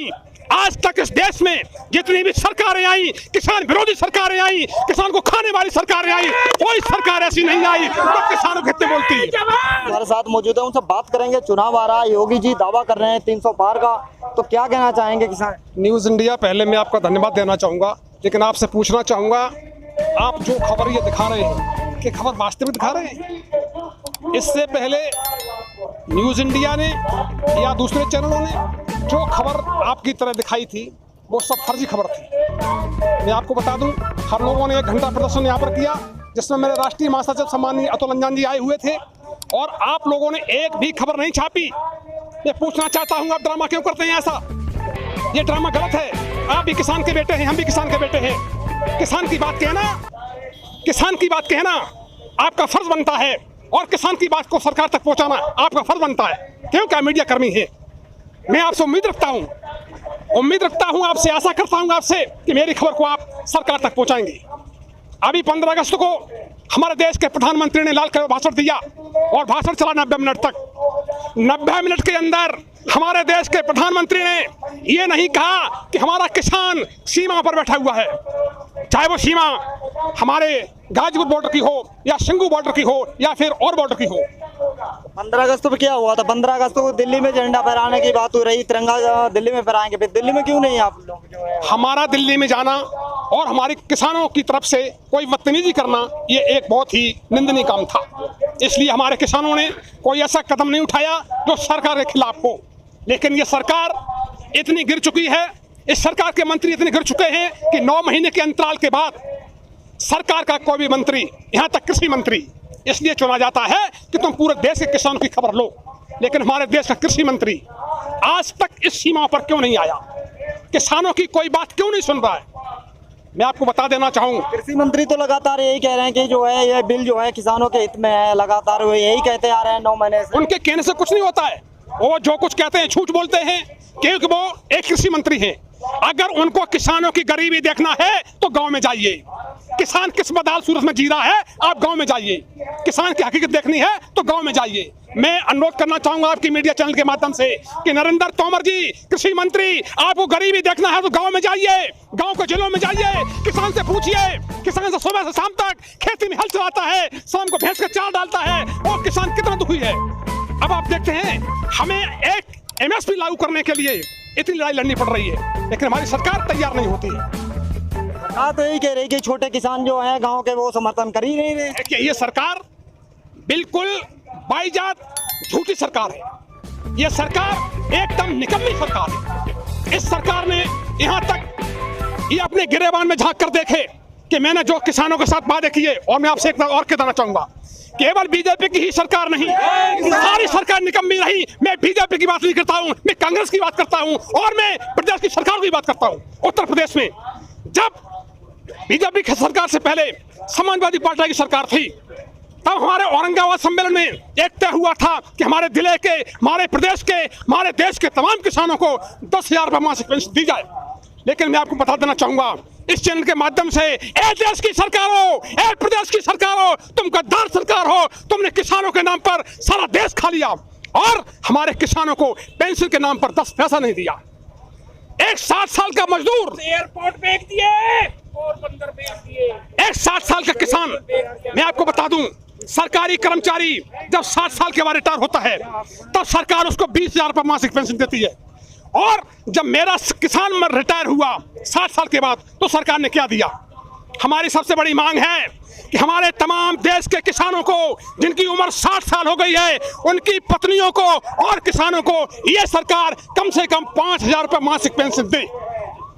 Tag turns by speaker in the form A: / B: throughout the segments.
A: नहीं। आज तक इस देश में जितनी भी सरकारें आई, किसान विरोधी सरकारें आई, किसान को खाने वाली सरकारें आई, कोई सरकार ऐसी नहीं आई जो किसानों के हित में बोलती है।
B: हमारे साथ मौजूद है, उनसे बात करेंगे। चुनाव आ रहा है, योगी जी दावा कर रहे हैं 300 पार का, तो क्या कहना चाहेंगे किसान?
A: न्यूज़ इंडिया, पहले मैं आपका धन्यवाद देना चाहूँगा, लेकिन आपसे पूछना चाहूँगा, आप जो खबर ये दिखा रहे हैं कि खबर वास्तव में दिखा रहे हैं? इससे पहले न्यूज़ इंडिया ने या दूसरे चैनलों ने जो खबर आपकी तरह दिखाई थी वो सब फर्जी खबर थी। मैं आपको बता दूं, हम लोगों ने 1 घंटा प्रदर्शन यहाँ पर किया, जिसमें मेरे राष्ट्रीय महासचिव सम्माननीय अतुल अंजान जी आए हुए थे, और आप लोगों ने एक भी खबर नहीं छापी। मैं पूछना चाहता हूँ, आप ड्रामा क्यों करते हैं? ऐसा ये ड्रामा गलत है। आप भी किसान के बेटे हैं, हम भी किसान के बेटे हैं। किसान की बात कहना, किसान की बात कहना आपका फर्ज बनता है, और किसान की बात को सरकार तक पहुंचाना आपका फर्ज बनता है, क्योंकि मीडिया कर्मी है। मैं आपसे उम्मीद रखता हूं, आपसे आशा करता हूं आपसे कि मेरी खबर को आप सरकार तक पहुंचाएंगे। अभी 15 अगस्त को हमारे देश के प्रधानमंत्री ने लाल किले भाषण दिया, और भाषण चला 90 मिनट तक। 90 मिनट के अंदर हमारे देश के प्रधानमंत्री ने ये नहीं कहा कि हमारा किसान सीमा पर बैठा हुआ है, चाहे वो सीमा हमारे गाजीपुर बॉर्डर की हो, या सिंगू बॉर्डर की हो, या फिर और बॉर्डर की हो।
B: 15 अगस्त पर क्या हुआ था? 15 अगस्त को दिल्ली में झंडा फहराने की बात हो रही, तिरंगा दिल्ली में फहराएंगे, फिर दिल्ली में क्यों नहीं आप लोग जो है?
A: हमारा दिल्ली में जाना और हमारे किसानों की तरफ से कोई बदतमीजी करना, ये एक बहुत ही निंदनीय काम था। इसलिए हमारे किसानों ने कोई ऐसा कदम नहीं उठाया जो सरकार के खिलाफ हो। लेकिन ये सरकार इतनी गिर चुकी है, इस सरकार के मंत्री इतने गिर चुके हैं कि 9 महीने के अंतराल के बाद सरकार का कोई भी मंत्री, यहाँ तक कृषि मंत्री, इसलिए चुना जाता है कि तुम पूरे देश के किसानों की खबर लो। लेकिन हमारे देश का कृषि मंत्री आज तक इस सीमा पर क्यों नहीं आया? किसानों की कोई बात क्यों नहीं सुन रहा है? मैं आपको बता देना चाहूँगा,
B: कृषि मंत्री तो लगातार यही कह रहे हैं कि जो है ये बिल जो है किसानों के हित में है, लगातार वो यही कहते आ रहे हैं 9 महीने से।
A: उनके कहने से कुछ नहीं होता है, वो जो कुछ कहते हैं झूठ बोलते हैं, क्योंकि वो एक कृषि मंत्री हैं। अगर उनको किसानों की गरीबी देखना है तो गांव में जाइए। किसान किस बदाल सूरत में जी रहा है, आप गांव में जाइए। किसान की हकीकत देखनी है तो गांव में जाइए। मैं अनुरोध करना चाहूंगा आपकी मीडिया चैनल के माध्यम से कि नरेंद्र तोमर जी, कृषि मंत्री, आपको गरीबी देखना है तो गांव में जाइए, गांव के जिलों में जाइए, किसान से पूछिए। किसान से सुबह से शाम तक खेती में हल चलाता है, शाम को भैंस का चारा डालता है, और किसान कितना दुखी है। अब आप देखते हैं, हमें एक MSP लागू करने के लिए इतनी लड़ाई लड़नी पड़ रही है, लेकिन हमारी सरकार तैयार नहीं होती है।
B: हाँ, तो यही कह रही कि छोटे किसान जो हैं गांव के, वो समर्थन कर ही नहीं रहे।
A: ये सरकार बिल्कुल बाईजात झूठी सरकार है। ये सरकार एकदम निकम्मी सरकार है। इस सरकार ने यहाँ तक ये अपने गिरेबान में झांक कर देखे कि मैंने जो किसानों के साथ वादे किए, और मैं आपसे एक बार और कहना चाहूंगा, केवल बीजेपी की ही सरकार नहीं, सारी सरकार निकम्मी रही। मैं बीजेपी की बात नहीं करता हूँ, मैं कांग्रेस की बात करता हूँ, और मैं प्रदेश की सरकार की बात करता हूँ। उत्तर प्रदेश में जब बीजेपी की सरकार से पहले समाजवादी पार्टी की सरकार थी, तब हमारे औरंगाबाद सम्मेलन में एक तय हुआ था कि हमारे जिले के, हमारे प्रदेश के, हमारे देश के तमाम किसानों को 10,000 रुपये मासिक पेंशन दी जाए। लेकिन मैं आपको बता देना चाहूंगा इस चैनल के माध्यम से, ए देश की सरकार हो, ए प्रदेश की सरकार हो, तुम गद्दार सरकार हो। तुमने किसानों के नाम पर सारा देश खा लिया, और हमारे किसानों को पेंशन के नाम पर 10 पैसा नहीं दिया। एक 60 साल का मजदूर
C: एयरपोर्ट बेच दिए और बंदर बेच दिए।
A: एक 60 साल का किसान, मैं आपको बता दूं, सरकारी कर्मचारी जब 60 साल के बाद रिटायर होता है, तब सरकार उसको 20,000 रुपये मासिक पेंशन देती है। और जब मेरा किसान रिटायर हुआ 60 साल के बाद, तो सरकार ने क्या दिया? हमारी सबसे बड़ी मांग है कि हमारे तमाम देश के किसानों को जिनकी उम्र 60 साल हो गई है, उनकी पत्नियों को और किसानों को ये सरकार कम से कम 5,000 रुपये मासिक पेंशन दे।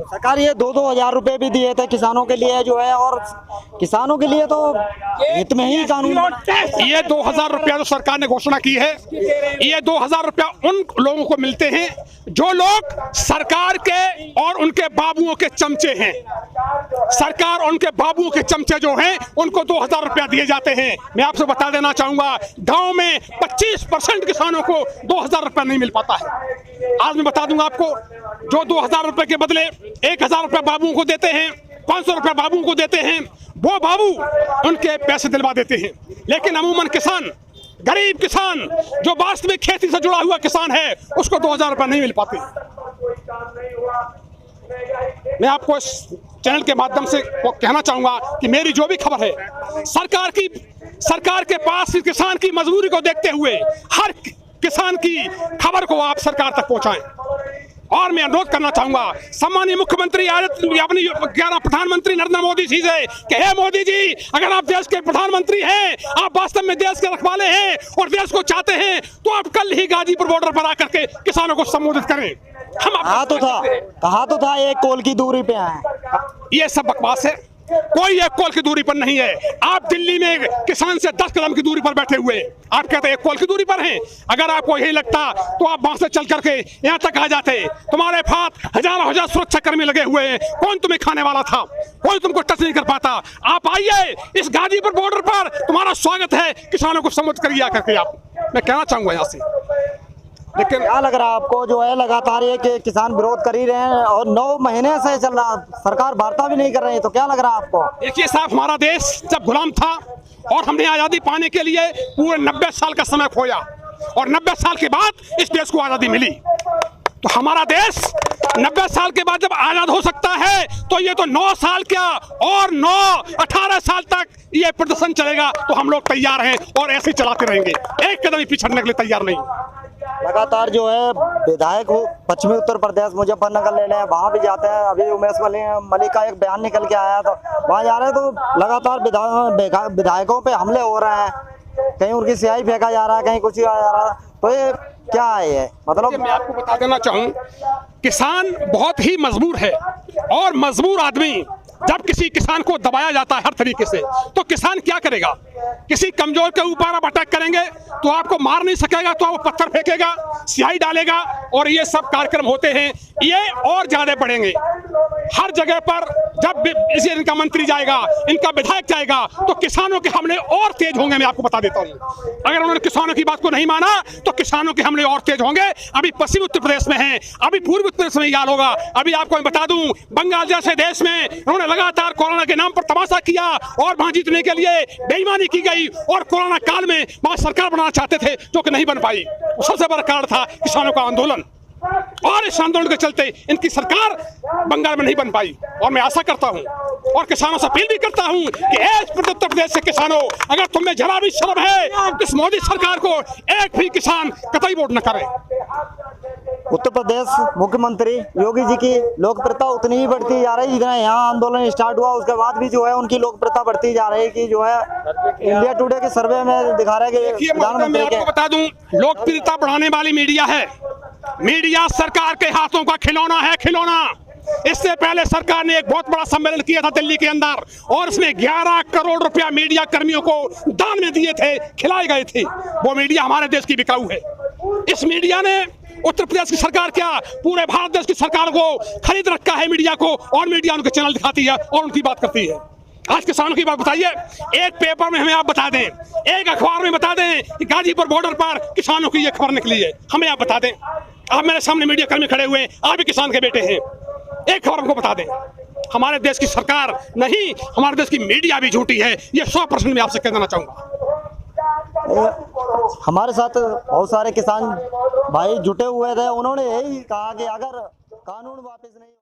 B: सरकार ये 2-2 हजार रुपए भी दिए थे किसानों के लिए जो है, और किसानों के लिए तो हित में ही कानून।
A: ये 2,000 रुपया जो सरकार ने घोषणा की है, ये 2,000 रुपया उन लोगों को मिलते हैं जो लोग सरकार के और उनके बाबुओं के चमचे हैं। सरकार और उनके बाबुओं के चमचे जो हैं, उनको 2,000 रुपया दिए जाते हैं। मैं आपसे बता देना चाहूंगा, गांव में 25% किसानों को 2,000 रुपया नहीं मिल पाता है। आज मैं बता दूंगा आपको, जो 2,000 रुपए के बदले 1,000 रुपया बाबुओं को देते हैं, 500 रुपया बाबुओं को देते हैं, वो बाबू उनके पैसे दिलवा देते हैं। लेकिन अमूमन किसान, गरीब किसान जो वास्तविक खेती से जुड़ा हुआ किसान है, उसको 2,000 रुपया नहीं मिल पाते। मैं आपको इस चैनल के माध्यम से कहना चाहूंगा कि मेरी जो भी खबर है सरकार के पास इस किसान की मजबूरी को देखते हुए हर किसान की खबर को आप सरकार तक पहुंचाएं। और मैं अनुरोध करना चाहूंगा सम्मानीय मुख्यमंत्री अपनी 11 प्रधानमंत्री नरेंद्र मोदी जी से कि हे मोदी जी, अगर आप देश के प्रधानमंत्री हैं, आप वास्तव में देश के रखवाले हैं और देश को चाहते हैं, तो आप कल ही गाजीपुर बॉर्डर पर आकर के किसानों को संबोधित करें। हम
B: कहा तो था 1 कोल की दूरी पे हैं।
A: ये सब बकवास है, कोई 1 कोल की दूरी पर नहीं है। आप दिल्ली में किसान से 10 कदम की दूरी पर बैठे हुए, आप कहते हैं 1 कोल की दूरी पर हैं। अगर आपको यही लगता तो आप वहां से चल करके यहाँ तक आ जाते। तुम्हारे पास हजार सुरक्षा कर्मी लगे हुए हैं, कौन तुम्हें खाने वाला था? कोई तुमको टच नहीं कर पाता। आप आइए इस गाजीपुर बॉर्डर पर, तुम्हारा स्वागत है, किसानों को संबोधित करिए आकर के। आप मैं कहना चाहूंगा यहाँ से।
B: लेकिन क्या लग रहा है आपको, जो है लगातार ये कि किसान विरोध कर ही रहे हैं और 9 महीने से चल रहा, सरकार वार्ता भी नहीं कर रही है, तो क्या लग रहा है आपको?
A: देखिए साहब, हमारा देश जब गुलाम था और हमने आज़ादी पाने के लिए पूरे 90 साल का समय खोया और 90 साल के बाद इस देश को आज़ादी मिली, तो हमारा देश 90 साल के बाद जब आज़ाद हो सकता है तो ये तो 9 साल क्या और 18 साल तक ये प्रदर्शन चलेगा। तो हम लोग तैयार हैं और ऐसे चलाते रहेंगे, एक कदम भी पिछड़ने के लिए तैयार नहीं।
B: लगातार जो है विधायक पश्चिमी उत्तर प्रदेश मुजफ्फरनगर ले लें, वहाँ भी जाते हैं। अभी उमेश मलिक का एक बयान निकल के आया, तो वहाँ जा रहे हैं तो लगातार विधायकों पे हमले हो रहे हैं, कहीं उनकी स्याही फेंका जा रहा है, कहीं कुछ किया जा रहा है। तो ये क्या है? ये मतलब
A: मैं आपको बता देना चाहूँ, किसान बहुत ही मजबूर है और मजबूर आदमी जब किसी किसान को दबाया जाता है हर तरीके से, तो किसान क्या करेगा? किसी कमजोर के ऊपर आप अटैक करेंगे तो आपको मार नहीं सकेगा, तो आप पत्थर फेंकेगा, स्याही डालेगा, और ये सब कार्यक्रम होते हैं। ये और ज्यादा बढ़ेंगे हर जगह पर। जब इसी इनका मंत्री जाएगा, इनका विधायक जाएगा, तो किसानों के हमले और तेज होंगे। मैं आपको बता देता हूँ, अगर उन्होंने किसानों की बात को नहीं माना तो किसानों के हमले और तेज होंगे। अभी पश्चिमी उत्तर प्रदेश में है, अभी पूर्वी उत्तर प्रदेश में ये हाल होगा। अभी आपको मैं बता दूं, बंगाल जैसे देश में उन्होंने लगातार कोरोना के नाम पर तमाशा किया और वहां जीतने के लिए बेईमानी की गई, और कोरोना काल में वहां सरकार बनाना चाहते थे जो कि नहीं बन पाई। सबसे बड़ा कारण था किसानों का आंदोलन, और इस आंदोलन के चलते इनकी सरकार बंगाल में नहीं बन पाई। और मैं आशा करता हूं और किसानों से अपील भी करता हूं कि उत्तर प्रदेश से किसानों, अगर तुम्हें जरा भी शर्म है, इस मोदी सरकार को एक भी किसान कतई वोट न करे।
B: उत्तर प्रदेश मुख्यमंत्री योगी जी की लोकप्रियता उतनी ही बढ़ती जा रही है जितना यहाँ आंदोलन स्टार्ट हुआ, उसके बाद भी जो है उनकी लोकप्रियता बढ़ती जा रही है। कि जो है इंडिया टुडे के सर्वे में दिखा रहा है कि
A: मैं आपको बता दूं, लोकप्रियता बढ़ाने वाली मीडिया है। मीडिया सरकार के हाथों का खिलौना है, खिलौना। इससे पहले सरकार ने एक बहुत बड़ा सम्मेलन किया था दिल्ली के अंदर, और इसमें 11 करोड़ रुपया मीडिया कर्मियों को दान में दिए थे, खिलाए गए थे। वो मीडिया हमारे देश की बिकाऊ है। इस मीडिया ने उत्तर प्रदेश की सरकार क्या, पूरे भारत देश की सरकार को खरीद रखा है मीडिया को, और मीडिया उनके चैनल दिखाती है और उनकी बात करती है। आज किसानों की बात बताइए, एक पेपर में हमें आप बता दें, एक अखबार में बता दें कि गाजीपुर बॉर्डर पर किसानों की ये खबर निकली है, हमें आप बता दें। आप मेरे सामने मीडिया कर्मी खड़े हुए हैं, आप भी किसान के बेटे हैं, एक खबर हमको बता दें। हमारे देश की सरकार नहीं, हमारे देश की मीडिया भी झूठी है, ये 100% मैं आपसे कह देना चाहूंगा।
B: हमारे साथ बहुत सारे किसान भाई जुटे हुए थे, उन्होंने यही कहा कि अगर कानून वापस नहीं